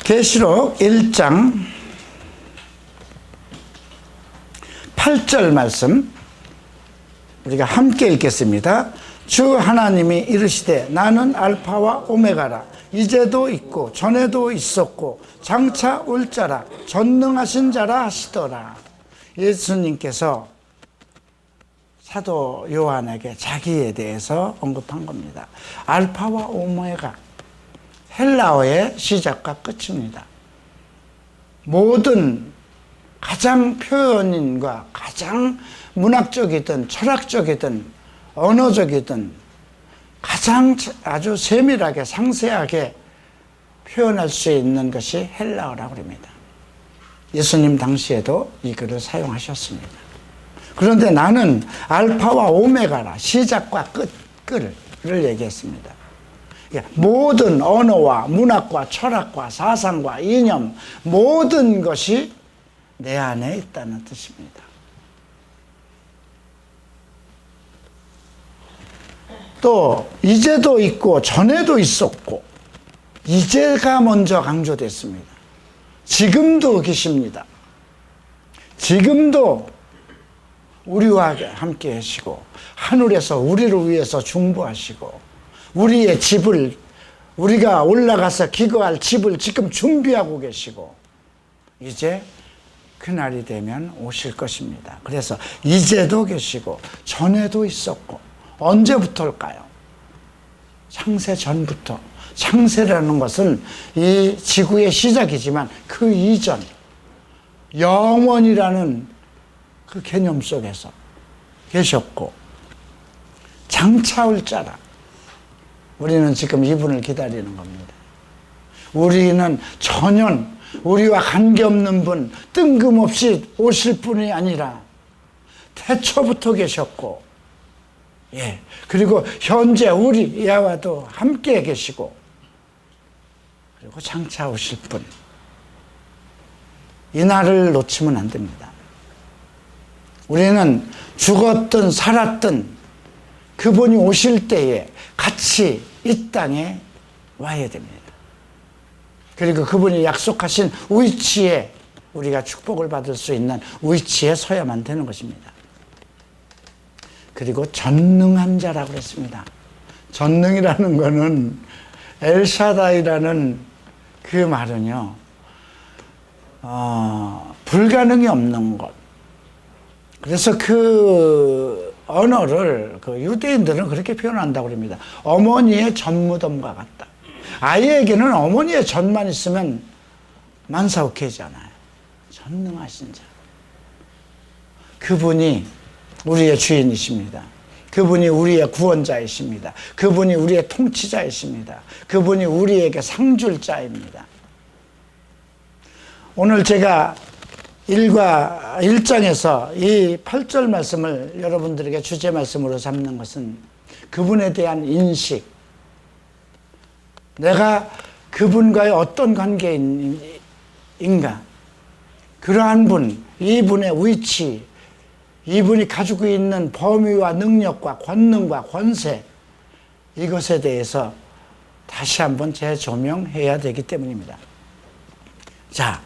계시록 1장 8절 말씀 우리가 함께 읽겠습니다. 주 하나님이 이르시되 나는 알파와 오메가라. 이제도 있고 전에도 있었고 장차 올 자라. 전능하신 자라 하시더라. 예수님께서 사도 요한에게 자기에 대해서 언급한 겁니다. 알파와 오메가, 헬라어의 시작과 끝입니다. 모든 가장 표현인과 가장 문학적이든 철학적이든 언어적이든 가장 아주 세밀하게 상세하게 표현할 수 있는 것이 헬라어라고 합니다. 예수님 당시에도 이 글을 사용하셨습니다. 그런데 나는 알파와 오메가라, 시작과 끝을 얘기했습니다. 모든 언어와 문학과 철학과 사상과 이념, 모든 것이 내 안에 있다는 뜻입니다. 또 이제도 있고 전에도 있었고, 이제가 먼저 강조됐습니다. 지금도 계십니다. 지금도 우리와 함께 하시고 하늘에서 우리를 위해서 중보하시고 우리의 집을, 우리가 올라가서 기거할 집을 지금 준비하고 계시고 이제 그날이 되면 오실 것입니다. 그래서 이제도 계시고 전에도 있었고, 언제부터일까요? 창세 전부터. 창세라는 것은 이 지구의 시작이지만 그 이전, 영원이라는 그 개념 속에서 계셨고, 장차 올 자라. 우리는 지금 이분을 기다리는 겁니다. 우리는 전혀 우리와 관계없는 분, 뜬금없이 오실 분이 아니라 태초부터 계셨고, 그리고 현재 우리와도 함께 계시고, 그리고 장차 오실 분, 이 날을 놓치면 안 됩니다. 우리는 죽었든 살았든 그분이 오실 때에 같이 이 땅에 와야 됩니다. 그리고 그분이 약속하신 위치에 우리가 축복을 받을 수 있는 위치에 서야만 되는 것입니다. 그리고 전능한 자라고 그랬습니다. 전능이라는 것은 엘샤다이라는 그 말은요, 불가능이 없는 것. 그래서 그 언어를 그 유대인들은 그렇게 표현한다고 합니다. 어머니의 젖무덤과 같다. 아이에게는 어머니의 젖만 있으면 만사오케이잖아요. 전능하신 자. 그분이 우리의 주인이십니다. 그분이 우리의 구원자이십니다. 그분이 우리의 통치자이십니다. 그분이 우리에게 상줄자입니다. 오늘 제가 1장에서 이 8절 말씀을 여러분들에게 주제 말씀으로 삼는 것은 그분에 대한 인식, 내가 그분과의 어떤 관계인가, 그러한 분, 이분의 위치, 이분이 가지고 있는 범위와 능력과 권능과 권세, 이것에 대해서 다시 한번 재조명해야 되기 때문입니다. 자,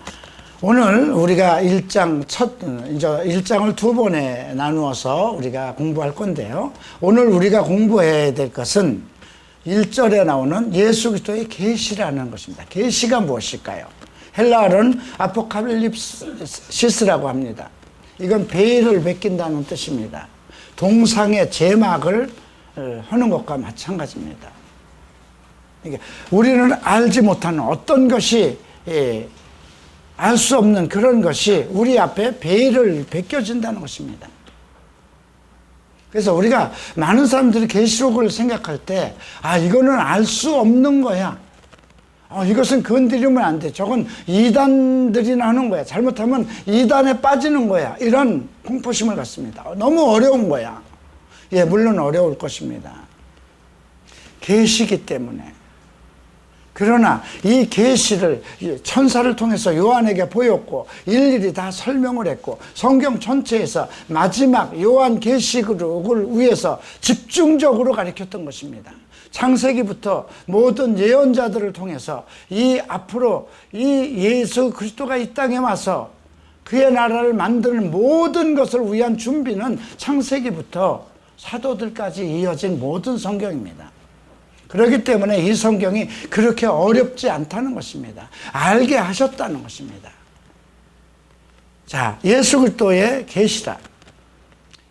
오늘 우리가 1장을 두 번에 나누어서 우리가 공부할 건데요. 오늘 우리가 공부해야 될 것은 1절에 나오는 예수 그리스도의 계시라는 것입니다. 계시가 무엇일까요? 헬라어는 아포칼립시스라고 합니다. 이건 베일을 벗긴다는 뜻입니다. 동상의 제막을 하는 것과 마찬가지입니다. 우리는 알지 못하는 어떤 것이, 알 수 없는 그런 것이 우리 앞에 베일을 벗겨진다는 것입니다. 그래서 우리가 많은 사람들이 계시록을 생각할 때, 이거는 알 수 없는 거야. 이것은 건드리면 안 돼. 저건 이단들이나 하는 거야. 잘못하면 이단에 빠지는 거야. 이런 공포심을 갖습니다. 너무 어려운 거야. 물론 어려울 것입니다. 계시기 때문에. 그러나 이 계시를 천사를 통해서 요한에게 보였고 일일이 다 설명을 했고 성경 전체에서 마지막 요한 계시록을 위해서 집중적으로 가르쳤던 것입니다. 창세기부터 모든 예언자들을 통해서 이 앞으로 이 예수 그리스도가 이 땅에 와서 그의 나라를 만드는 모든 것을 위한 준비는 창세기부터 사도들까지 이어진 모든 성경입니다. 그렇기 때문에 이 성경이 그렇게 어렵지 않다는 것입니다. 알게 하셨다는 것입니다. 자, 예수 그리스도의 계시다.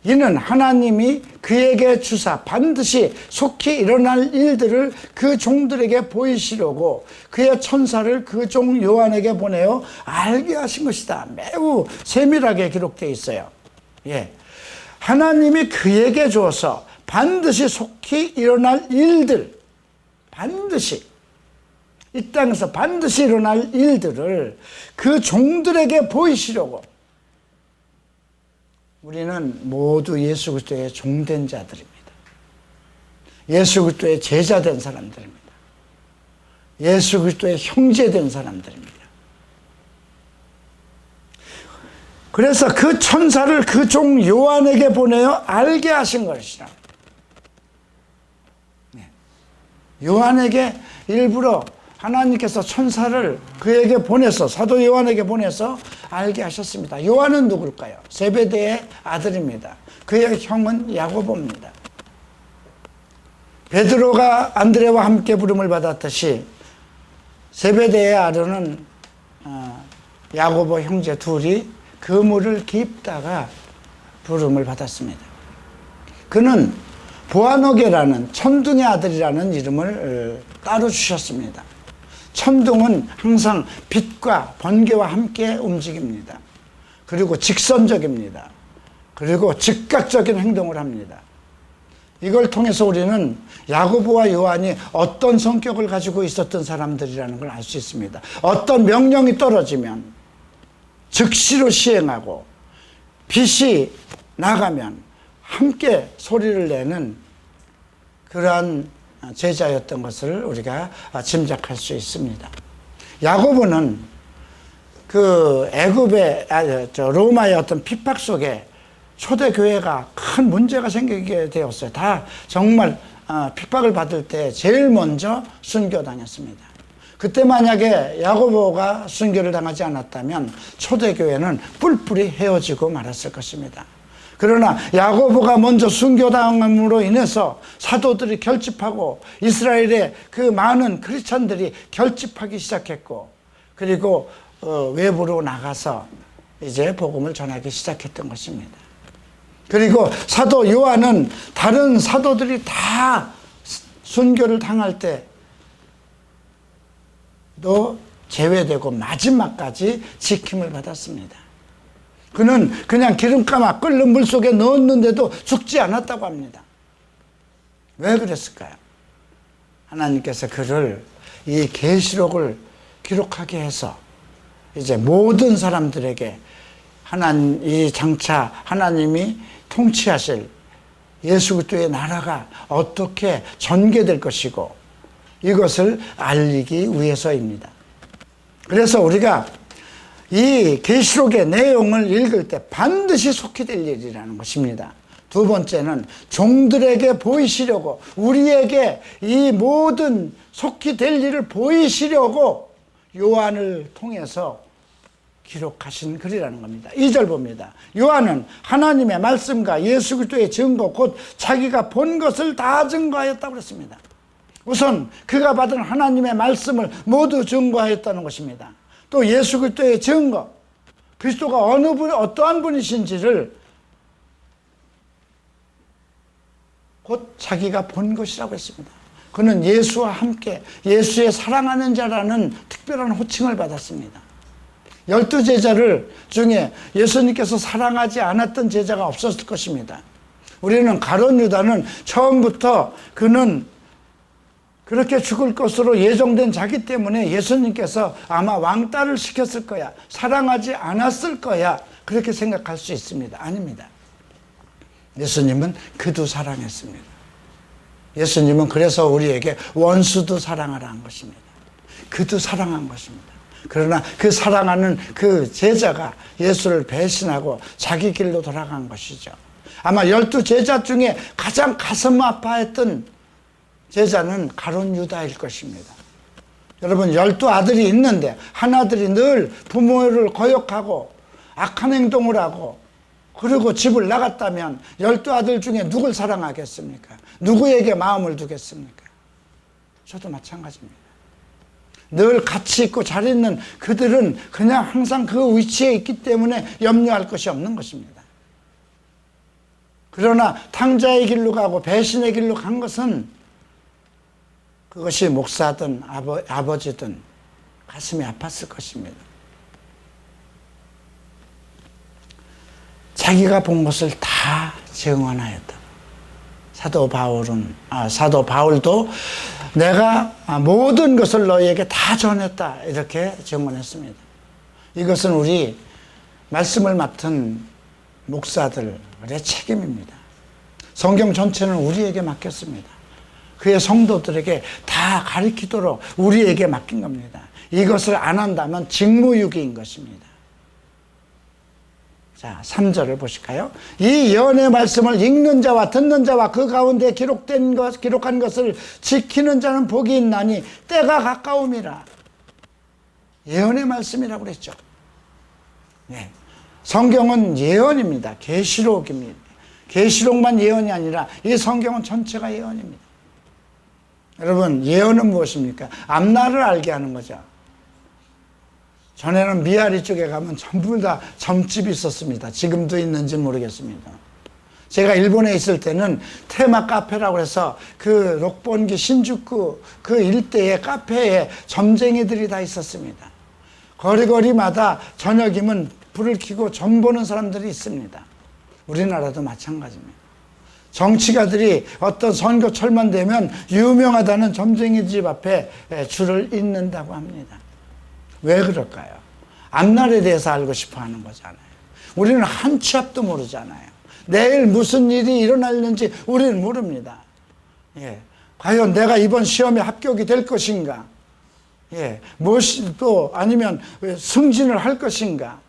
이는 하나님이 그에게 주사 반드시 속히 일어날 일들을 그 종들에게 보이시려고 그의 천사를 그 종 요한에게 보내어 알게 하신 것이다. 매우 세밀하게 기록되어 있어요. 예. 하나님이 그에게 주어서 반드시 속히 일어날 일들, 반드시 이 땅에서 반드시 일어날 일들을 그 종들에게 보이시려고. 우리는 모두 예수 그리스도의 종된 자들입니다. 예수 그리스도의 제자된 사람들입니다. 예수 그리스도의 형제된 사람들입니다. 그래서 그 천사를 그 종 요한에게 보내어 알게 하신 것이라. 요한에게 일부러 하나님께서 천사를 그에게 보내서, 사도 요한에게 보내서 알게 하셨습니다. 요한은 누굴까요? 세베대의 아들입니다. 그의 형은 야고보입니다. 베드로가 안드레와 함께 부름을 받았듯이 세베대의 아들은 야고보 형제 둘이 그물을 깁다가 부름을 받았습니다. 그는 보아노게라는 천둥의 아들이라는 이름을 따로 주셨습니다. 천둥은 항상 빛과 번개와 함께 움직입니다. 그리고 직선적입니다. 그리고 즉각적인 행동을 합니다. 이걸 통해서 우리는 야고보와 요한이 어떤 성격을 가지고 있었던 사람들이라는 걸 알 수 있습니다. 어떤 명령이 떨어지면 즉시로 시행하고 빛이 나가면 함께 소리를 내는 그러한 제자였던 것을 우리가 짐작할 수 있습니다. 야고보는 그 애굽의 로마의 어떤 핍박 속에 초대교회가 큰 문제가 생기게 되었어요. 다 정말 핍박을 받을 때 제일 먼저 순교당했습니다. 그때 만약에 야고보가 순교를 당하지 않았다면 초대교회는 뿔뿔이 헤어지고 말았을 것입니다. 그러나 야고보가 먼저 순교당함으로 인해서 사도들이 결집하고 이스라엘의 그 많은 크리스찬들이 결집하기 시작했고, 그리고 외부로 나가서 이제 복음을 전하기 시작했던 것입니다. 그리고 사도 요한은 다른 사도들이 다 순교를 당할 때도 제외되고 마지막까지 지킴을 받았습니다. 그는 그냥 기름감아 끓는 물 속에 넣었는데도 죽지 않았다고 합니다. 왜 그랬을까요? 하나님께서 그를 이 계시록을 기록하게 해서 이제 모든 사람들에게 이 장차 하나님이 통치하실 예수 그리스도의 나라가 어떻게 전개될 것이고 이것을 알리기 위해서입니다. 그래서 우리가 이 계시록의 내용을 읽을 때 반드시 속히 될 일이라는 것입니다. 두 번째는 종들에게 보이시려고, 우리에게 이 모든 속히 될 일을 보이시려고 요한을 통해서 기록하신 글이라는 겁니다. 2절 봅니다. 요한은 하나님의 말씀과 예수 그리스도의 증거, 곧 자기가 본 것을 다 증거하였다고 그랬습니다. 우선 그가 받은 하나님의 말씀을 모두 증거하였다는 것입니다. 또 예수 그리스도의 증거, 그리스도가 어떠한 분이신지를 곧 자기가 본 것이라고 했습니다. 그는 예수와 함께 예수의 사랑하는 자라는 특별한 호칭을 받았습니다. 12제자를 중에 예수님께서 사랑하지 않았던 제자가 없었을 것입니다. 우리는 가룟 유다는 처음부터 그는 그렇게 죽을 것으로 예정된 자기 때문에 예수님께서 아마 왕따를 시켰을 거야, 사랑하지 않았을 거야, 그렇게 생각할 수 있습니다. 아닙니다. 예수님은 그도 사랑했습니다. 예수님은 그래서 우리에게 원수도 사랑하라 한 것입니다. 그도 사랑한 것입니다. 그러나 그 사랑하는 그 제자가 예수를 배신하고 자기 길로 돌아간 것이죠. 아마 12제자 중에 가장 가슴 아파했던 제자는 가룟 유다일 것입니다. 여러분 12아들이 있는데 하나들이 늘 부모를 거역하고 악한 행동을 하고 그리고 집을 나갔다면 12아들 중에 누굴 사랑하겠습니까? 누구에게 마음을 두겠습니까? 저도 마찬가지입니다. 늘 가치 있고 잘 있는 그들은 그냥 항상 그 위치에 있기 때문에 염려할 것이 없는 것입니다. 그러나 탕자의 길로 가고 배신의 길로 간 것은 그것이 목사든 아버지든 가슴이 아팠을 것입니다. 자기가 본 것을 다 증언하였다. 사도 바울도 내가 모든 것을 너희에게 다 전했다 이렇게 증언했습니다. 이것은 우리 말씀을 맡은 목사들의 책임입니다. 성경 전체는 우리에게 맡겼습니다. 그의 성도들에게 다 가르치도록 우리에게 맡긴 겁니다. 이것을 안 한다면 직무유기인 것입니다. 자, 3절을 보실까요? 이 예언의 말씀을 읽는 자와 듣는 자와 그 가운데 기록한 것을 지키는 자는 복이 있나니 때가 가까움이라. 예언의 말씀이라고 그랬죠. 네. 성경은 예언입니다. 계시록입니다. 계시록만 예언이 아니라 이 성경은 전체가 예언입니다. 여러분, 예언은 무엇입니까? 앞날을 알게 하는 거죠. 전에는 미아리 쪽에 가면 전부 다 점집이 있었습니다. 지금도 있는지 모르겠습니다. 제가 일본에 있을 때는 테마 카페라고 해서 그 록본기 신주쿠 그 일대의 카페에 점쟁이들이 다 있었습니다. 거리마다 저녁이면 불을 켜고 점 보는 사람들이 있습니다. 우리나라도 마찬가지입니다. 정치가들이 어떤 선거철만 되면 유명하다는 점쟁이 집 앞에 줄을 잇는다고 합니다. 왜 그럴까요? 앞날에 대해서 알고 싶어 하는 거잖아요. 우리는 한 치 앞도 모르잖아요. 내일 무슨 일이 일어날는지 우리는 모릅니다. 예. 과연 내가 이번 시험에 합격이 될 것인가? 예. 무엇이 또 아니면 승진을 할 것인가?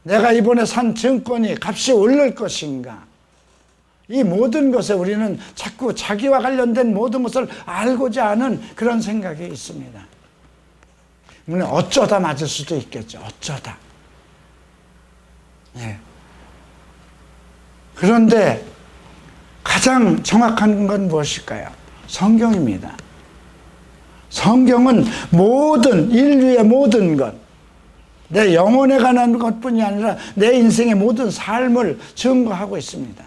내가 이번에 산 증권이 값이 오를 것인가? 이 모든 것에 우리는 자꾸 자기와 관련된 모든 것을 알고자 하는 그런 생각이 있습니다. 물론 어쩌다 맞을 수도 있겠죠. 어쩌다. 예. 그런데 가장 정확한 건 무엇일까요? 성경입니다. 성경은 모든 인류의 모든 것, 내 영혼에 관한 것뿐이 아니라 내 인생의 모든 삶을 증거하고 있습니다.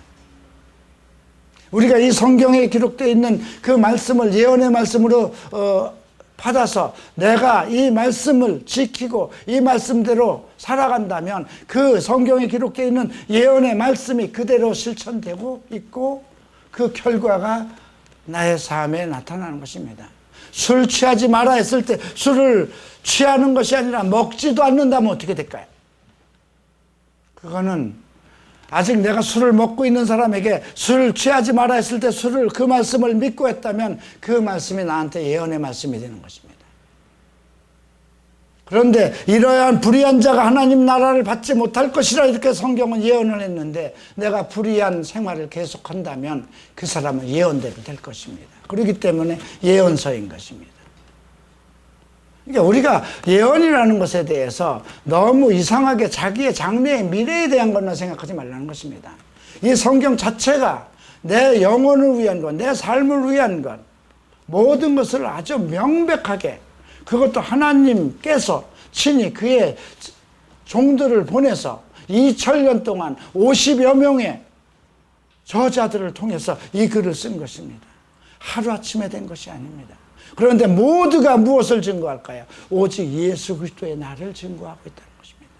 우리가 이 성경에 기록되어 있는 그 말씀을 예언의 말씀으로 받아서 내가 이 말씀을 지키고 이 말씀대로 살아간다면 그 성경에 기록되어 있는 예언의 말씀이 그대로 실천되고 있고 그 결과가 나의 삶에 나타나는 것입니다. 술 취하지 마라 했을 때 술을 취하는 것이 아니라 먹지도 않는다면 어떻게 될까요? 그거는 아직 내가 술을 먹고 있는 사람에게 술 취하지 마라 했을 때 술을 그 말씀을 믿고 했다면 그 말씀이 나한테 예언의 말씀이 되는 것입니다. 그런데 이러한 불의한 자가 하나님 나라를 받지 못할 것이라 이렇게 성경은 예언을 했는데 내가 불의한 생활을 계속한다면 그 사람은 예언대로 될 것입니다. 그렇기 때문에 예언서인 것입니다. 그러니까 우리가 예언이라는 것에 대해서 너무 이상하게 자기의 장래의 미래에 대한 것만 생각하지 말라는 것입니다. 이 성경 자체가 내 영혼을 위한 것, 내 삶을 위한 것, 모든 것을 아주 명백하게 그것도 하나님께서 친히 그의 종들을 보내서 2000년 동안 50여 명의 저자들을 통해서 이 글을 쓴 것입니다. 하루아침에 된 것이 아닙니다. 그런데 모두가 무엇을 증거할까요? 오직 예수 그리스도의 나를 증거하고 있다는 것입니다.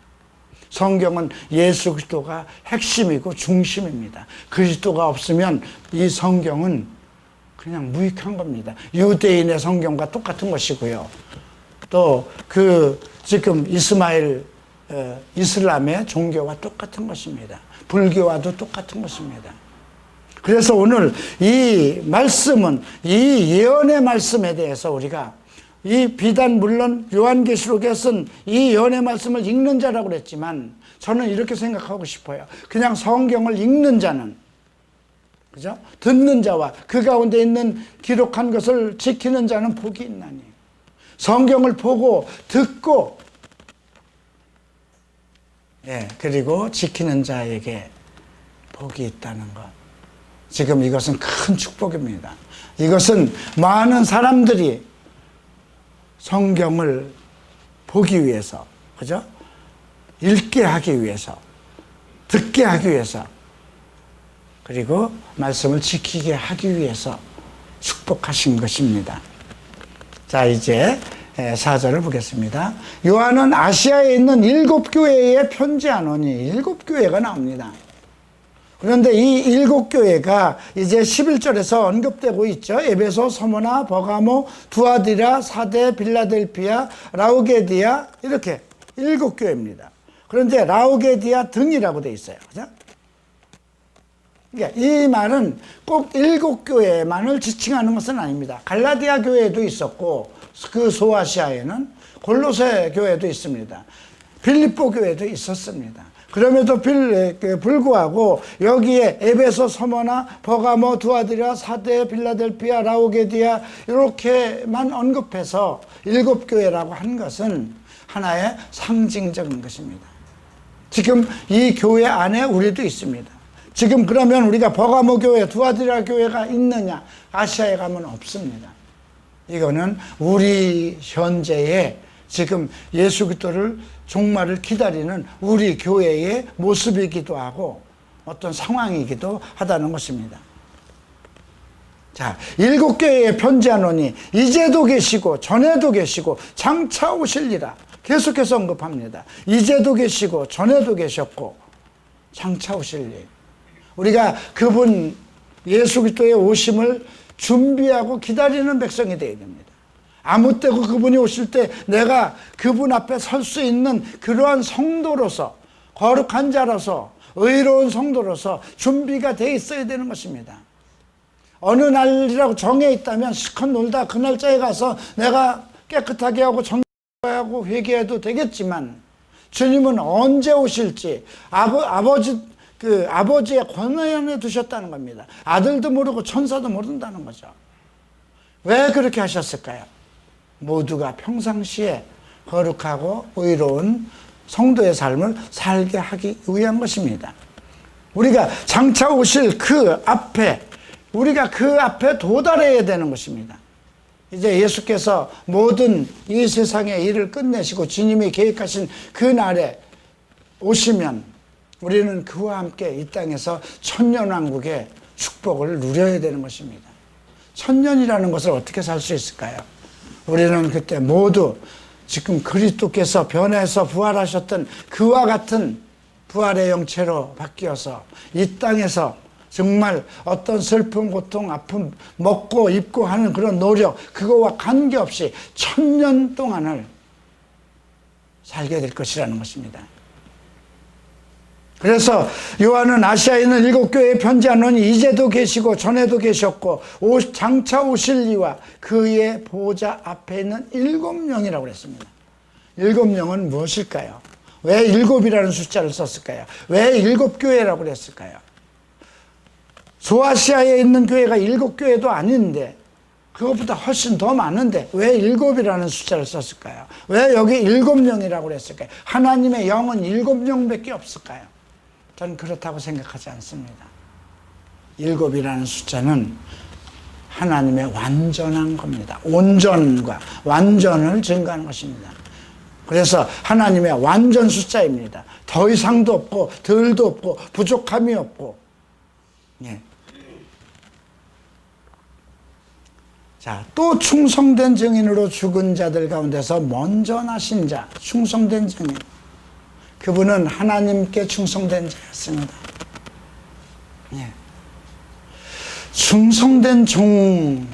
성경은 예수 그리스도가 핵심이고 중심입니다. 그리스도가 없으면 이 성경은 그냥 무익한 겁니다. 유대인의 성경과 똑같은 것이고요. 또 지금 이슬람의 종교와 똑같은 것입니다. 불교와도 똑같은 것입니다. 그래서 오늘 이 말씀은 이 예언의 말씀에 대해서 우리가 이 비단 물론 요한계시록에 쓴 이 예언의 말씀을 읽는 자라고 그랬지만 저는 이렇게 생각하고 싶어요. 그냥 성경을 읽는 자는 그죠? 듣는 자와 그 가운데 있는 기록한 것을 지키는 자는 복이 있나니. 성경을 보고 듣고 그리고 지키는 자에게 복이 있다는 것. 지금 이것은 큰 축복입니다. 이것은 많은 사람들이 성경을 보기 위해서, 그죠? 읽게 하기 위해서, 듣게 하기 위해서, 그리고 말씀을 지키게 하기 위해서 축복하신 것입니다. 자, 이제 4절을 보겠습니다. 요한은 아시아에 있는 7교회에 편지하노니, 7교회가 나옵니다. 그런데 이 7교회가 이제 11절에서 언급되고 있죠. 에베소, 서모나, 버가모, 두아디라, 사데, 빌라델피아, 라우게디아, 이렇게 7교회입니다. 그런데 라우게디아 등이라고 되어 있어요. 그죠? 그러니까 이 말은 꼭 7교회만을 지칭하는 것은 아닙니다. 갈라디아 교회도 있었고, 그 소아시아에는 골로새 교회도 있습니다. 빌립보 교회도 있었습니다. 그럼에도 불구하고 여기에 에베소, 서머나, 버가모, 두아디라, 사데, 빌라델피아, 라우게디아 이렇게만 언급해서 7교회라고 한 것은 하나의 상징적인 것입니다. 지금 이 교회 안에 우리도 있습니다. 지금 그러면 우리가 버가모 교회, 두아디라 교회가 있느냐? 아시아에 가면 없습니다. 이거는 우리 현재의 지금 예수 그리스도를 종말을 기다리는 우리 교회의 모습이기도 하고 어떤 상황이기도 하다는 것입니다. 자, 7교회에 편지하노니 이제도 계시고 전에도 계시고 장차 오실리라. 계속해서 언급합니다. 이제도 계시고 전에도 계셨고 장차 오실리. 우리가 그분 예수 그리스도의 오심을 준비하고 기다리는 백성이 되어야 됩니다. 아무 때고 그분이 오실 때 내가 그분 앞에 설 수 있는 그러한 성도로서, 거룩한 자로서, 의로운 성도로서 준비가 되어 있어야 되는 것입니다. 어느 날이라고 정해 있다면 실컷 놀다 그 날짜에 가서 내가 깨끗하게 하고 정하고 회개해도 되겠지만, 주님은 언제 오실지 아버지의 권한에 두셨다는 겁니다. 아들도 모르고 천사도 모른다는 거죠. 왜 그렇게 하셨을까요? 모두가 평상시에 거룩하고 의로운 성도의 삶을 살게 하기 위한 것입니다. 우리가 장차 오실 그 앞에, 우리가 그 앞에 도달해야 되는 것입니다. 이제 예수께서 모든 이 세상의 일을 끝내시고 주님이 계획하신 그 날에 오시면 우리는 그와 함께 이 땅에서 천년왕국의 축복을 누려야 되는 것입니다. 천년이라는 것을 어떻게 살 수 있을까요? 우리는 그때 모두 지금 그리스도께서 변해서 부활하셨던 그와 같은 부활의 영체로 바뀌어서 이 땅에서 정말 어떤 슬픔, 고통, 아픔, 먹고 입고 하는 그런 노력, 그거와 관계없이 천년 동안을 살게 될 것이라는 것입니다. 그래서 요한은 아시아에 있는 7교회에 편지하노니 이제도 계시고 전에도 계셨고 장차 오실 이와 그의 보좌 앞에 있는 7영이라고 그랬습니다. 7영은 무엇일까요? 왜 7이라는 숫자를 썼을까요? 왜 7교회라고 그랬을까요? 소아시아에 있는 교회가 7교회도 아닌데, 그것보다 훨씬 더 많은데 왜 7이라는 숫자를 썼을까요? 왜 여기 7영이라고 그랬을까요? 하나님의 영은 7영밖에 없을까요? 저는 그렇다고 생각하지 않습니다. 7이라는 숫자는 하나님의 완전한 겁니다. 온전과 완전을 증거하는 것입니다. 그래서 하나님의 완전 숫자입니다. 더 이상도 없고 덜도 없고 부족함이 없고. 예. 자, 또 충성된 증인으로 죽은 자들 가운데서 먼저 나신 자, 충성된 증인. 그분은 하나님께 충성된 자였습니다. 예. 충성된 종,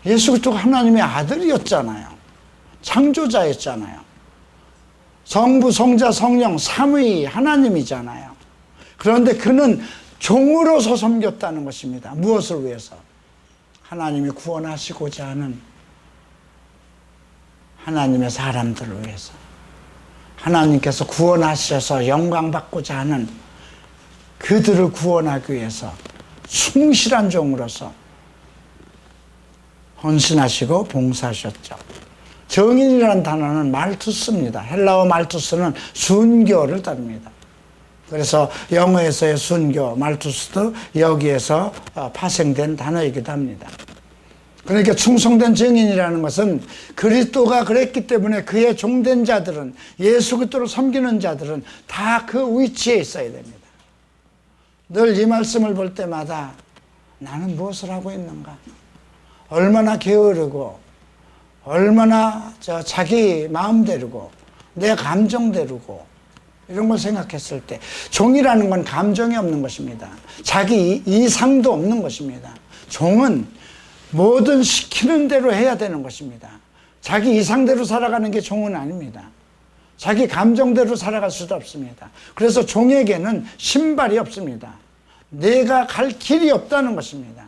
예수 그리스도가 하나님의 아들이었잖아요. 창조자였잖아요. 성부, 성자, 성령, 삼위 하나님이잖아요. 그런데 그는 종으로서 섬겼다는 것입니다. 무엇을 위해서? 하나님이 구원하시고자 하는 하나님의 사람들을 위해서. 하나님께서 구원하셔서 영광받고자 하는 그들을 구원하기 위해서 충실한 종으로서 헌신하시고 봉사하셨죠. 정인이라는 단어는 말투스입니다. 헬라어 말투스는 순교를 따릅니다. 그래서 영어에서의 순교, 말투스도 여기에서 파생된 단어이기도 합니다. 그러니까 충성된 증인이라는 것은 그리스도가 그랬기 때문에 그의 종된 자들은, 예수 그리스도를 섬기는 자들은 다 그 위치에 있어야 됩니다. 늘 이 말씀을 볼 때마다 나는 무엇을 하고 있는가? 얼마나 게으르고 얼마나 자기 마음대로고 내 감정대로고 이런 걸 생각했을 때, 종이라는 건 감정이 없는 것입니다. 자기 이상도 없는 것입니다. 종은 뭐든 시키는 대로 해야 되는 것입니다. 자기 이상대로 살아가는 게 종은 아닙니다. 자기 감정대로 살아갈 수도 없습니다. 그래서 종에게는 신발이 없습니다. 내가 갈 길이 없다는 것입니다.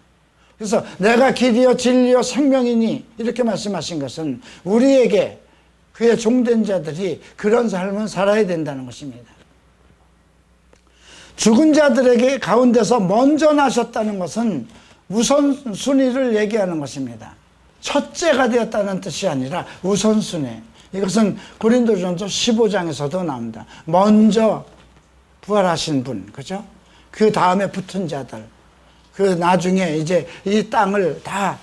그래서 내가 길이요 진리요 생명이니 이렇게 말씀하신 것은 우리에게, 그의 종된 자들이 그런 삶을 살아야 된다는 것입니다. 죽은 자들에게 가운데서 먼저 나셨다는 것은 우선순위를 얘기하는 것입니다. 첫째가 되었다는 뜻이 아니라 우선순위. 이것은 고린도전서 15장에서도 나옵니다. 먼저 부활하신 분, 그죠? 그 다음에 붙은 자들, 그 나중에 이제 이 땅을 다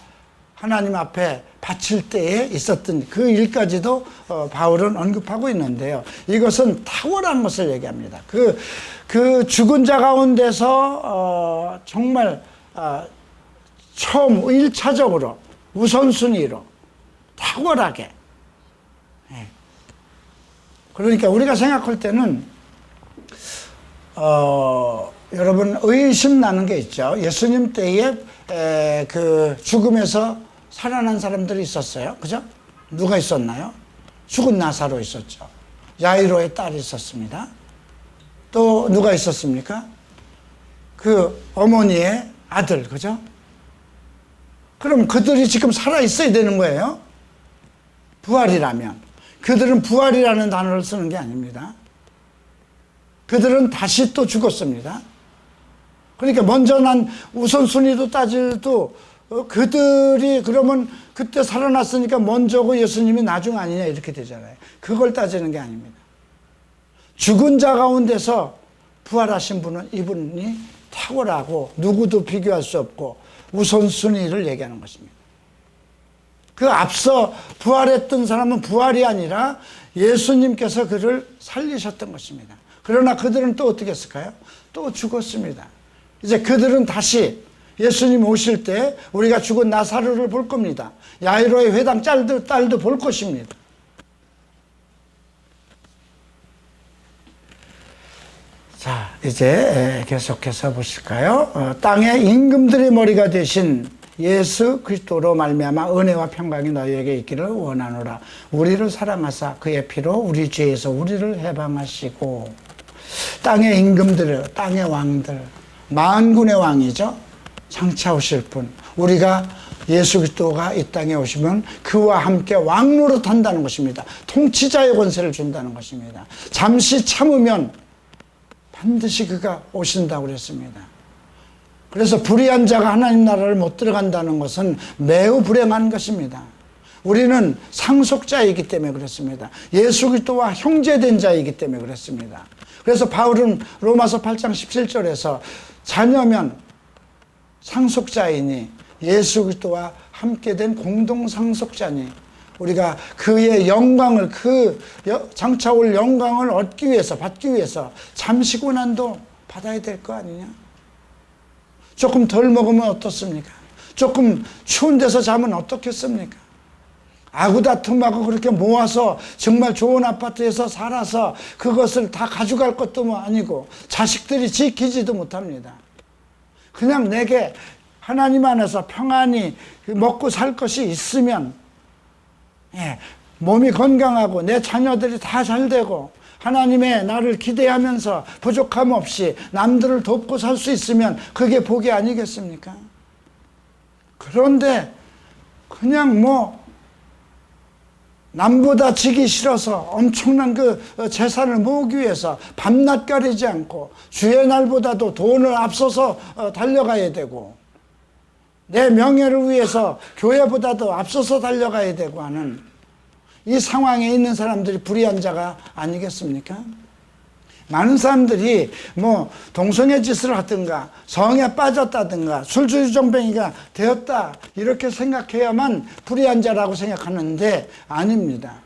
하나님 앞에 바칠 때에 있었던 그 일까지도 바울은 언급하고 있는데요. 이것은 탁월한 것을 얘기합니다. 그 죽은 자 가운데서 정말 처음 1차적으로 우선순위로 탁월하게. 그러니까 우리가 생각할 때는 여러분 의심 나는 게 있죠. 예수님 때에 그 죽음에서 살아난 사람들이 있었어요. 그죠? 누가 있었나요? 죽은 나사로 있었죠. 야이로의 딸이 있었습니다. 또 누가 있었습니까? 그 어머니의 아들, 그죠? 그럼 그들이 지금 살아 있어야 되는 거예요. 부활이라면. 그들은 부활이라는 단어를 쓰는 게 아닙니다. 그들은 다시 또 죽었습니다. 그러니까 먼저 난 우선순위도 따질도 그들이 그러면 그때 살아났으니까 먼저고 예수님이 나중 아니냐 이렇게 되잖아요. 그걸 따지는 게 아닙니다. 죽은 자 가운데서 부활하신 분은 이분이 탁월하고 누구도 비교할 수 없고 우선순위를 얘기하는 것입니다. 그 앞서 부활했던 사람은 부활이 아니라 예수님께서 그를 살리셨던 것입니다. 그러나 그들은 또 어떻게 했을까요? 또 죽었습니다. 이제 그들은 다시 예수님 오실 때 우리가 죽은 나사로를 볼 겁니다. 야이로의 회당 딸도 볼 것입니다. 자, 이제 계속해서 보실까요? 땅의 임금들의 머리가 되신 예수 그리스도로 말미암아 은혜와 평강이 너희에게 있기를 원하노라. 우리를 사랑하사 그의 피로 우리 죄에서 우리를 해방하시고, 땅의 임금들, 땅의 왕들, 만군의 왕이죠. 장차 오실 분. 우리가 예수 그리스도가 이 땅에 오시면 그와 함께 왕노릇 한다는 것입니다. 통치자의 권세를 준다는 것입니다. 잠시 참으면 반드시 그가 오신다고 그랬습니다. 그래서 불의한 자가 하나님 나라를 못 들어간다는 것은 매우 불행한 것입니다. 우리는 상속자이기 때문에 그렇습니다. 예수 그리스도와 형제된 자이기 때문에 그렇습니다. 그래서 바울은 로마서 8장 17절에서 자녀면 상속자이니 예수 그리스도와 함께된 공동 상속자니 우리가 그의 영광을, 그 장차 올 영광을 얻기 위해서, 받기 위해서 잠시 고난도 받아야 될 거 아니냐? 조금 덜 먹으면 어떻습니까? 조금 추운 데서 자면 어떻겠습니까? 아구다툼하고 그렇게 모아서 정말 좋은 아파트에서 살아서 그것을 다 가져갈 것도 뭐 아니고 자식들이 지키지도 못합니다. 그냥 내게 하나님 안에서 평안히 먹고 살 것이 있으면, 몸이 건강하고 내 자녀들이 다 잘 되고 하나님의 나를 기대하면서 부족함 없이 남들을 돕고 살 수 있으면 그게 복이 아니겠습니까? 그런데 그냥 남보다 지기 싫어서 엄청난 그 재산을 모으기 위해서 밤낮 가리지 않고 주의 날보다도 돈을 앞서서 달려가야 되고, 내 명예를 위해서 교회보다도 앞서서 달려가야 되고 하는 이 상황에 있는 사람들이 불의한 자가 아니겠습니까? 많은 사람들이 뭐 동성애 짓을 하든가 성에 빠졌다든가 술주정뱅이가 되었다 이렇게 생각해야만 불의한 자라고 생각하는데 아닙니다.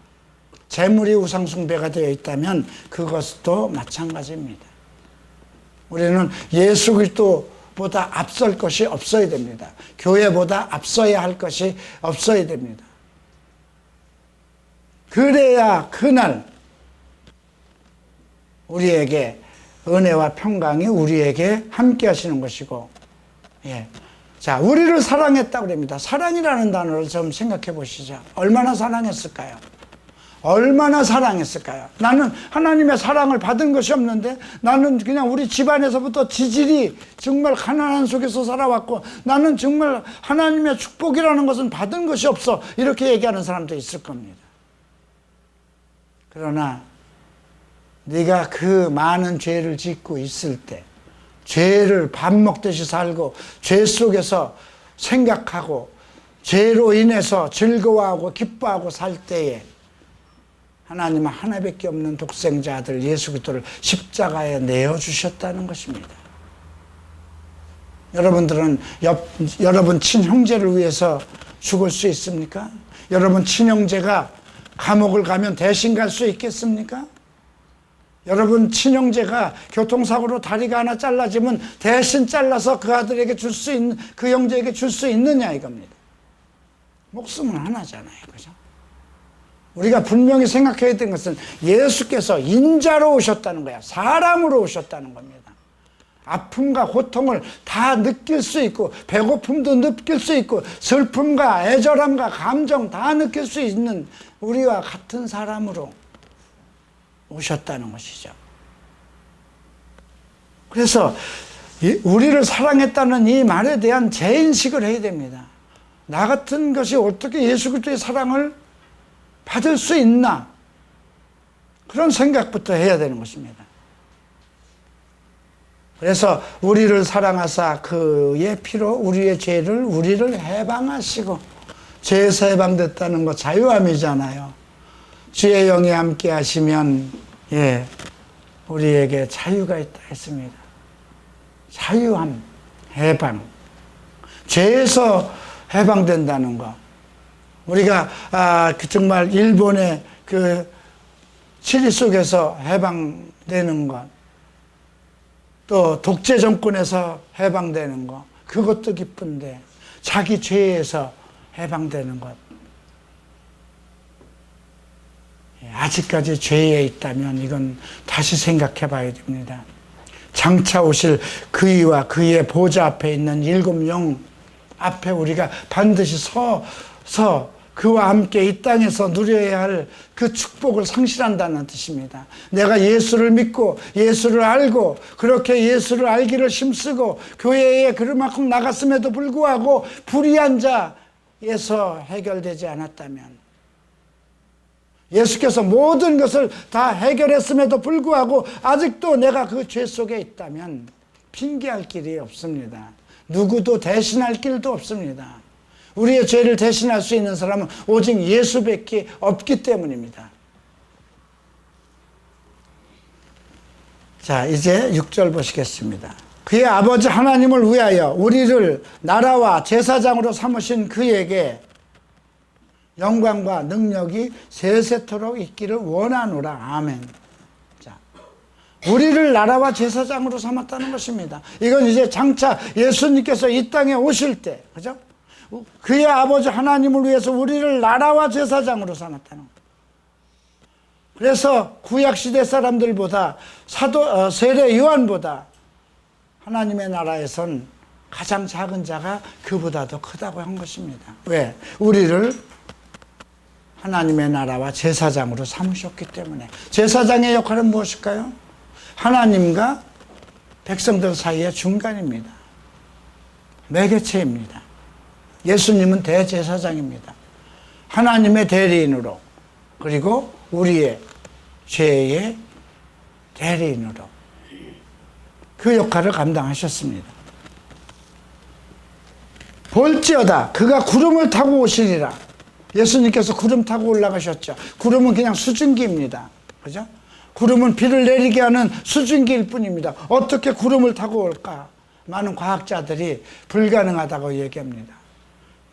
재물이 우상숭배가 되어 있다면 그것도 마찬가지입니다. 우리는 예수 그리스도보다 앞설 것이 없어야 됩니다. 교회보다 앞서야 할 것이 없어야 됩니다. 그래야 그날 우리에게 은혜와 평강이 우리에게 함께 하시는 것이고, 예. 자, 우리를 사랑했다고 그럽니다. 사랑이라는 단어를 좀 생각해 보시죠. 얼마나 사랑했을까요? 얼마나 사랑했을까요? 나는 하나님의 사랑을 받은 것이 없는데, 나는 그냥 우리 집안에서부터 지질이 정말 가난한 속에서 살아왔고, 나는 정말 하나님의 축복이라는 것은 받은 것이 없어. 이렇게 얘기하는 사람도 있을 겁니다. 그러나 네가 그 많은 죄를 짓고 있을 때, 죄를 밥 먹듯이 살고 죄 속에서 생각하고 죄로 인해서 즐거워하고 기뻐하고 살 때에 하나님은 하나밖에 없는 독생자 아들 예수 그리스도를 십자가에 내어주셨다는 것입니다. 여러분들은 여러분 친형제를 위해서 죽을 수 있습니까? 여러분 친형제가 감옥을 가면 대신 갈 수 있겠습니까? 여러분 친형제가 교통사고로 다리가 하나 잘라지면 대신 잘라서 그 아들에게 줄 수 있는, 그 형제에게 줄 수 있느냐 이겁니다. 목숨은 하나잖아요. 그죠? 우리가 분명히 생각해야 되는 것은 예수께서 인자로 오셨다는 거야. 사람으로 오셨다는 겁니다. 아픔과 고통을 다 느낄 수 있고, 배고픔도 느낄 수 있고, 슬픔과 애절함과 감정 다 느낄 수 있는 우리와 같은 사람으로 오셨다는 것이죠. 그래서 우리를 사랑했다는 이 말에 대한 재인식을 해야 됩니다. 나 같은 것이 어떻게 예수 그리스도의 사랑을 받을 수 있나? 그런 생각부터 해야 되는 것입니다. 그래서 우리를 사랑하사 그의 피로 우리를 해방하시고, 죄에서 해방됐다는 거 자유함이잖아요. 주의 영이 함께 하시면, 예, 우리에게 자유가 있다 했습니다. 자유함, 해방. 죄에서 해방된다는 거. 우리가, 정말 일본의 그 치리 속에서 해방되는 것, 또 독재 정권에서 해방되는 것, 그것도 기쁜데, 자기 죄에서 해방되는 것. 아직까지 죄에 있다면 이건 다시 생각해 봐야 됩니다. 장차 오실 그이와 그의 보좌 앞에 있는 일곱 영 앞에 우리가 반드시 서서 그와 함께 이 땅에서 누려야 할 그 축복을 상실한다는 뜻입니다. 내가 예수를 믿고 예수를 알고 그렇게 예수를 알기를 힘쓰고 교회에 그만큼 나갔음에도 불구하고 불의한 자에서 해결되지 않았다면, 예수께서 모든 것을 다 해결했음에도 불구하고 아직도 내가 그 죄 속에 있다면 핑계할 길이 없습니다. 누구도 대신할 길도 없습니다. 우리의 죄를 대신할 수 있는 사람은 오직 예수밖에 없기 때문입니다. 자, 이제 6절 보시겠습니다. 그의 아버지 하나님을 위하여 우리를 나라와 제사장으로 삼으신 그에게 영광과 능력이 세세토록 있기를 원하노라. 아멘. 자, 우리를 나라와 제사장으로 삼았다는 것입니다. 이건 이제 장차 예수님께서 이 땅에 오실 때, 그죠? 그의 아버지 하나님을 위해서 우리를 나라와 제사장으로 삼았다는 거예요. 그래서 구약시대 사람들보다 세례 요한보다 하나님의 나라에선 가장 작은 자가 그보다 더 크다고 한 것입니다. 왜? 우리를 하나님의 나라와 제사장으로 삼으셨기 때문에. 제사장의 역할은 무엇일까요? 하나님과 백성들 사이의 중간입니다. 매개체입니다. 예수님은 대제사장입니다. 하나님의 대리인으로 그리고 우리의 죄의 대리인으로 그 역할을 감당하셨습니다. 볼지어다 그가 구름을 타고 오시리라. 예수님께서 구름 타고 올라가셨죠. 구름은 그냥 수증기입니다. 그죠? 구름은 비를 내리게 하는 수증기일 뿐입니다. 어떻게 구름을 타고 올까? 많은 과학자들이 불가능하다고 얘기합니다.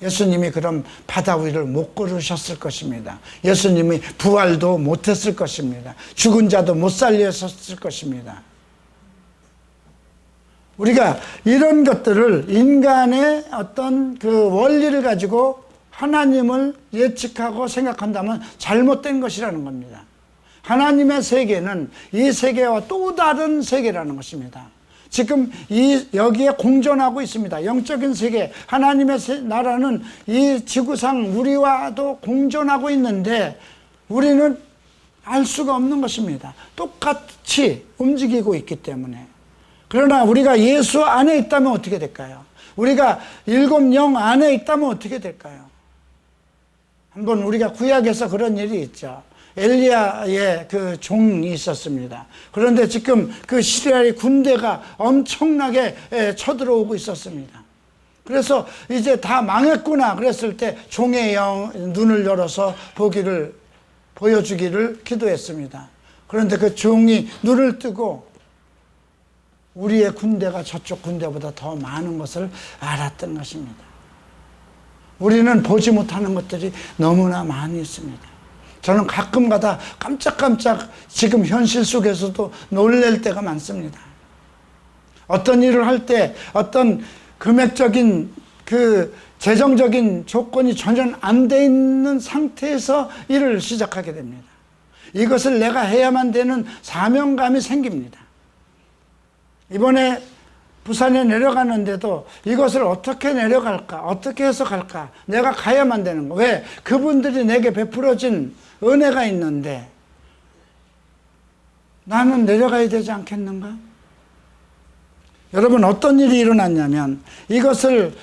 예수님이 그럼 바다 위를 못 걸으셨을 것입니다. 예수님이 부활도 못했을 것입니다. 죽은 자도 못 살렸을 것입니다. 우리가 이런 것들을 인간의 어떤 그 원리를 가지고 하나님을 예측하고 생각한다면 잘못된 것이라는 겁니다. 하나님의 세계는 이 세계와 또 다른 세계라는 것입니다. 지금 여기에 공존하고 있습니다. 영적인 세계, 하나님의 나라는 이 지구상 우리와도 공존하고 있는데 우리는 알 수가 없는 것입니다. 똑같이 움직이고 있기 때문에. 그러나 우리가 예수 안에 있다면 어떻게 될까요? 우리가 일곱 영 안에 있다면 어떻게 될까요? 한번 우리가 구약에서 그런 일이 있죠. 엘리야의 그 종이 있었습니다. 그런데 지금 그 시리아의 군대가 엄청나게 쳐들어오고 있었습니다. 그래서 이제 다 망했구나 그랬을 때 종의 눈을 열어서 보여주기를 기도했습니다. 그런데 그 종이 눈을 뜨고 우리의 군대가 저쪽 군대보다 더 많은 것을 알았던 것입니다. 우리는 보지 못하는 것들이 너무나 많이 있습니다. 저는 가끔가다 깜짝깜짝 지금 현실 속에서도 놀랄 때가 많습니다. 어떤 일을 할 때 어떤 금액적인 그 재정적인 조건이 전혀 안 돼 있는 상태에서 일을 시작하게 됩니다. 이것을 내가 해야만 되는 사명감이 생깁니다. 이번에 부산에 내려가는데도 이것을 어떻게 내려갈까? 어떻게 해서 갈까? 내가 가야만 되는 거. 왜? 그분들이 내게 베풀어진 은혜가 있는데 나는 내려가야 되지 않겠는가? 여러분 어떤 일이 일어났냐면 이것을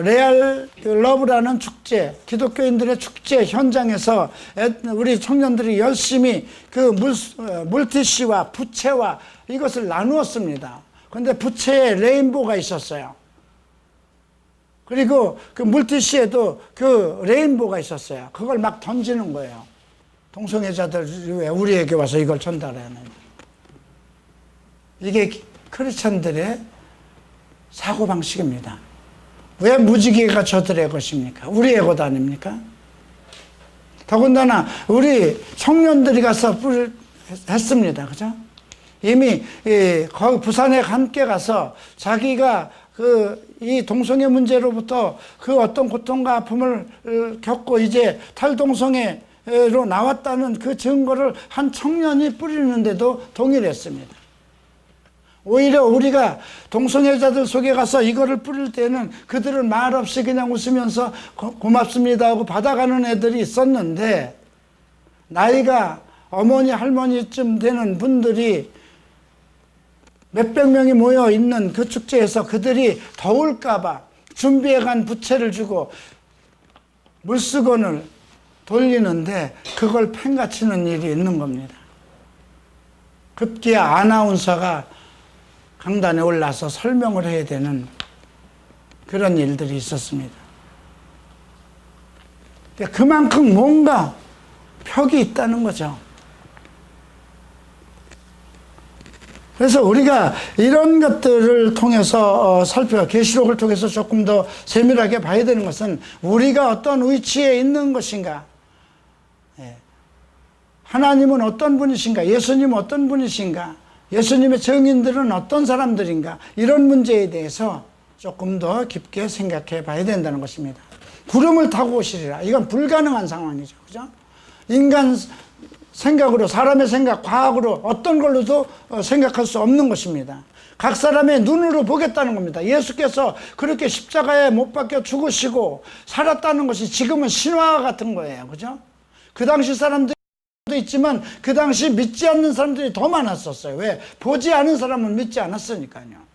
레알 러브라는 축제, 기독교인들의 축제 현장에서 우리 청년들이 열심히 그 물티슈와 부채와 이것을 나누었습니다. 근데 부채에 레인보우가 있었어요. 그리고 그 물티슈에도 그 레인보우가 있었어요. 그걸 막 던지는 거예요. 동성애자들 왜 우리에게 와서 이걸 전달하는. 이게 크리스천들의 사고방식입니다. 왜 무지개가 저들의 것입니까? 우리의 것 아닙니까? 더군다나 우리 청년들이 가서 했습니다. 그죠? 이미 거기 부산에 함께 가서 자기가 이 동성애 문제로부터 그 어떤 고통과 아픔을 겪고 이제 탈동성애로 나왔다는 그 증거를 한 청년이 뿌리는데도 동일했습니다. 오히려 우리가 동성애자들 속에 가서 이거를 뿌릴 때는 그들은 말없이 그냥 웃으면서 고맙습니다 하고 받아가는 애들이 있었는데 나이가 어머니 할머니쯤 되는 분들이 몇백 명이 모여 있는 그 축제에서 그들이 더울까봐 준비해간 부채를 주고 물수건을 돌리는데 그걸 팽가치는 일이 있는 겁니다. 급기야 아나운서가 강단에 올라서 설명을 해야 되는 그런 일들이 있었습니다. 그만큼 뭔가 벽이 있다는 거죠. 그래서 우리가 이런 것들을 통해서 계시록을 통해서 조금 더 세밀하게 봐야 되는 것은 우리가 어떤 위치에 있는 것인가, 하나님은 어떤 분이신가, 예수님은 어떤 분이신가, 예수님의 증인들은 어떤 사람들인가, 이런 문제에 대해서 조금 더 깊게 생각해 봐야 된다는 것입니다. 구름을 타고 오시리라. 이건 불가능한 상황이죠. 그죠? 인간 생각으로, 사람의 생각, 과학으로 어떤 걸로도 생각할 수 없는 것입니다. 각 사람의 눈으로 보겠다는 겁니다. 예수께서 그렇게 십자가에 못 박혀 죽으시고 살았다는 것이 지금은 신화와 같은 거예요. 그죠? 그 당시 사람들도 있지만 그 당시 믿지 않는 사람들이 더 많았었어요. 왜? 보지 않은 사람은 믿지 않았으니까요.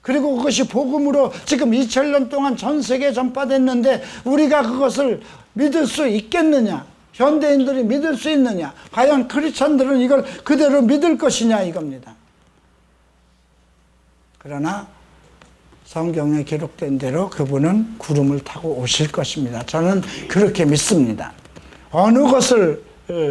그리고 그것이 복음으로 지금 2000년 동안 전 세계에 전파됐는데 우리가 그것을 믿을 수 있겠느냐? 현대인들이 믿을 수 있느냐? 과연 크리스천들은 이걸 그대로 믿을 것이냐 이겁니다. 그러나 성경에 기록된 대로 그분은 구름을 타고 오실 것입니다. 저는 그렇게 믿습니다. 어느 것을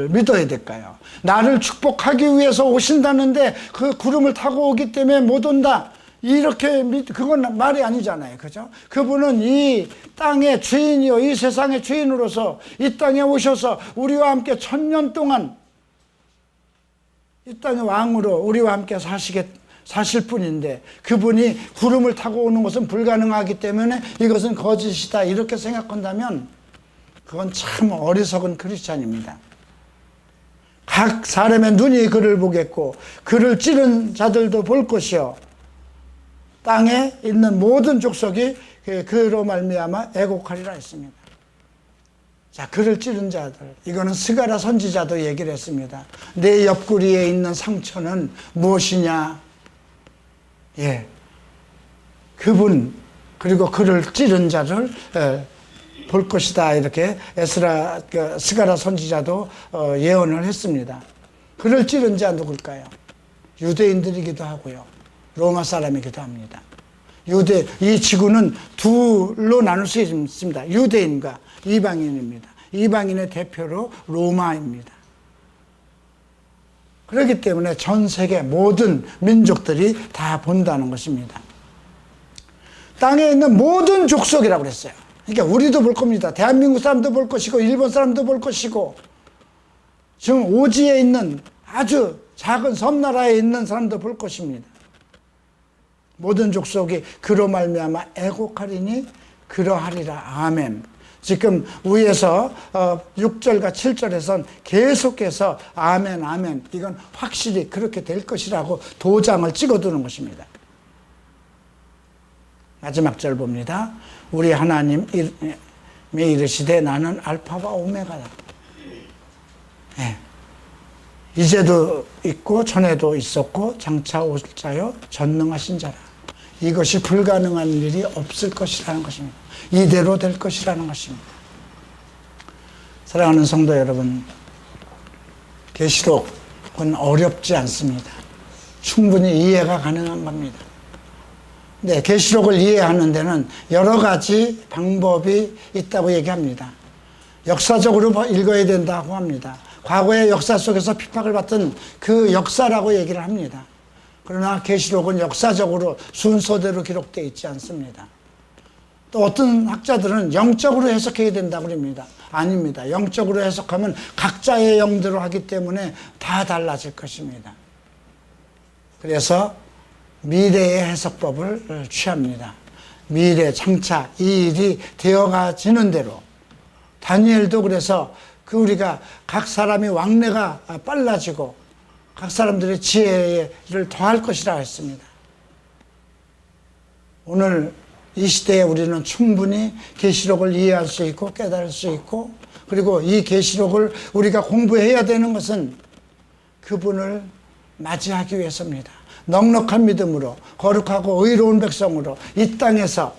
믿어야 될까요? 나를 축복하기 위해서 오신다는데 그 구름을 타고 오기 때문에 못 온다. 이렇게 그건 말이 아니잖아요. 그죠? 그분은 이 땅의 주인이요, 이 세상의 주인으로서 이 땅에 오셔서 우리와 함께 1000년 동안 이 땅의 왕으로 우리와 함께 사실 뿐인데 그분이 구름을 타고 오는 것은 불가능하기 때문에 이것은 거짓이다 이렇게 생각한다면 그건 참 어리석은 크리스찬입니다. 각 사람의 눈이 그를 보겠고 그를 찌른 자들도 볼 것이요 땅에 있는 모든 족속이 그로 말미암아 애곡하리라 했습니다. 자, 그를 찌른 자들, 이거는 스가랴 선지자도 얘기를 했습니다. 내 옆구리에 있는 상처는 무엇이냐? 예, 그분 그리고 그를 찌른 자를 볼 것이다 이렇게 스가랴 선지자도 예언을 했습니다. 그를 찌른 자 누굴까요? 유대인들이기도 하고요, 로마 사람이기도 합니다. 이 지구는 둘로 나눌 수 있습니다. 유대인과 이방인입니다. 이방인의 대표로 로마입니다. 그렇기 때문에 전 세계 모든 민족들이 다 본다는 것입니다. 땅에 있는 모든 족속이라고 그랬어요. 그러니까 우리도 볼 겁니다. 대한민국 사람도 볼 것이고 일본 사람도 볼 것이고 지금 오지에 있는 아주 작은 섬나라에 있는 사람도 볼 것입니다. 모든 족속이 그로 말미암아 애곡하리니 그러하리라. 아멘. 지금 위에서 6절과 7절에선 계속해서 아멘 아멘, 이건 확실히 그렇게 될 것이라고 도장을 찍어두는 것입니다. 마지막 절 봅니다. 우리 하나님이 이르시되 나는 알파와 오메가다. 네. 이제도 있고 전에도 있었고 장차 올 자요 전능하신 자라. 이것이 불가능한 일이 없을 것이라는 것입니다. 이대로 될 것이라는 것입니다. 사랑하는 성도 여러분, 계시록은 어렵지 않습니다. 충분히 이해가 가능한 겁니다. 네, 계시록을 이해하는 데는 여러 가지 방법이 있다고 얘기합니다. 역사적으로 읽어야 된다고 합니다. 과거의 역사 속에서 핍박을 받던 그 역사라고 얘기를 합니다. 그러나 계시록은 역사적으로 순서대로 기록되어 있지 않습니다. 또 어떤 학자들은 영적으로 해석해야 된다고 합니다. 아닙니다. 영적으로 해석하면 각자의 영대로 하기 때문에 다 달라질 것입니다. 그래서 미래의 해석법을 취합니다. 미래 장차 이 일이 되어가지는 대로. 다니엘도 그래서 우리가 각 사람이 왕래가 빨라지고 각 사람들의 지혜를 더할 것이라고 했습니다. 오늘 이 시대에 우리는 충분히 계시록을 이해할 수 있고 깨달을 수 있고, 그리고 이 계시록을 우리가 공부해야 되는 것은 그분을 맞이하기 위해서입니다. 넉넉한 믿음으로 거룩하고 의로운 백성으로 이 땅에서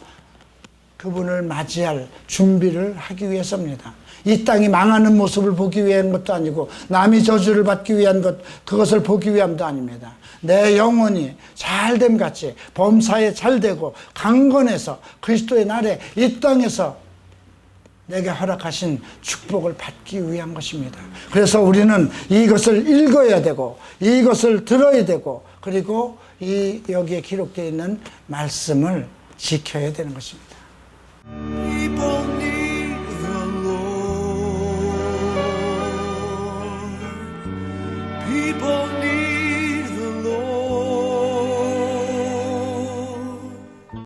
그분을 맞이할 준비를 하기 위해서입니다. 이 땅이 망하는 모습을 보기 위한 것도 아니고 남이 저주를 받기 위한 그것을 보기 위함도 아닙니다. 내 영혼이 잘됨같이 범사에 잘되고 강건해서 그리스도의 날에 이 땅에서 내게 허락하신 축복을 받기 위한 것입니다. 그래서 우리는 이것을 읽어야 되고 이것을 들어야 되고, 그리고 여기에 기록되어 있는 말씀을 지켜야 되는 것입니다. People need